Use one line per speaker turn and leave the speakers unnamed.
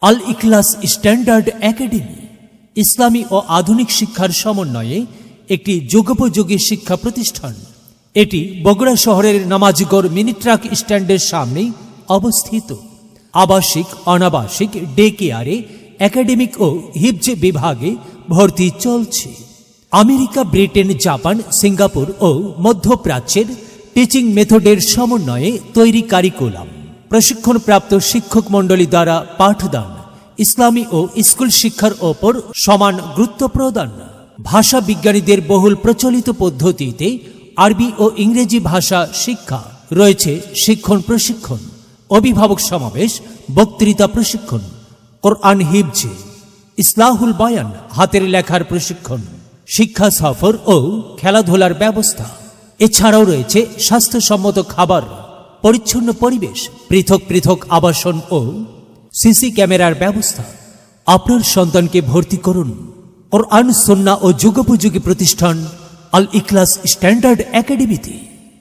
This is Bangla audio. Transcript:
আল ইখলাস স্ট্যান্ডার্ড একাডেমি ইসলামী ও আধুনিক শিক্ষার সমন্বয়ে একটি যুগোপযোগী শিক্ষা প্রতিষ্ঠান। এটি বগুড়া শহরের নামাজগড় মিনি ট্রাক স্ট্যান্ডের সামনে অবস্থিত। আবাসিক অনাবাসিক ডে কেয়ারে একাডেমিক ও হিফজ বিভাগে ভর্তি চলছে। আমেরিকা, ব্রিটেন, জাপান, সিঙ্গাপুর ও মধ্যপ্রাচ্যের টিচিং মেথডের সমন্বয়ে তৈরি কারিকুলাম, প্রশিক্ষণপ্রাপ্ত শিক্ষক মণ্ডলী দ্বারা পাঠদান, ইসলামী ও স্কুল শিক্ষার ওপর সমান গুরুত্ব প্রদান, ভাষা বিজ্ঞানীদের বহুল প্রচলিত পদ্ধতিতে আরবি ও ইংরেজি ভাষা শিক্ষা রয়েছে। শিক্ষণ প্রশিক্ষণ, অভিভাবক সমাবেশ, বক্তৃতা প্রশিক্ষণ, কোরআন হিফজ, ইসলাহুল বায়ান, হাতের লেখার প্রশিক্ষণ, শিক্ষা সফর ও খেলাধুলার ব্যবস্থা। এছাড়াও রয়েছে স্বাস্থ্যসম্মত খাবার, পরিচ্ছন্ন পরিবেশ, পৃথক পৃথক আবাসন ও সিসি ক্যামেরার ব্যবস্থা। আপনার সন্তানকে ভর্তি করুন কোরআন, সুন্নাহ ও যুগোপযোগী প্রতিষ্ঠান আল ইখলাস স্ট্যান্ডার্ড একাডেমিতে।